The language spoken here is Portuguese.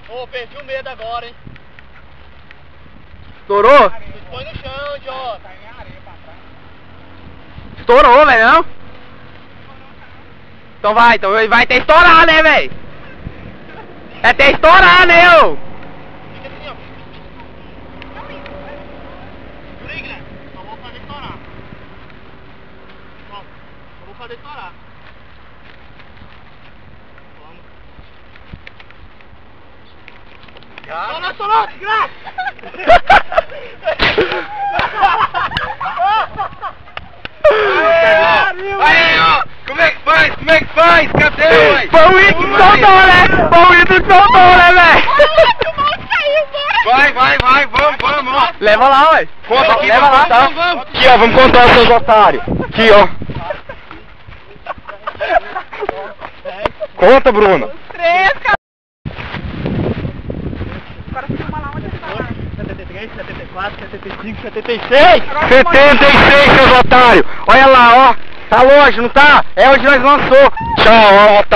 Ô, perdi o medo agora, hein? Estourou? Põe no chão, Jota. Estourou, velho, não? Então vai ter que estourar, né, velho? É ter que estourar, né, ô? Fica assim, ó. Segura aí, Guilherme. Só vou fazer estourar. Ó, só vou fazer estourar. Vamos. Estourou, desgraça! Aí, ó! Como é que faz? Como é que faz? Cadê, ué? Foi o Ito que soltou, né? Foi o Ito que soltou, né, velho? Vai, vamos, ó. Leva lá, ué. Conta aqui, leva lá, tá? Vamos. Aqui, ó, vamos contar os seus otários. Aqui, ó. Conta, Bruno. 3, cara. Agora filma lá onde ele tá. 73, 74, 75, 76! 76, seus otários. Olha lá, ó. Tá longe, não tá? É onde nós lançou. Tchau, ó, otário.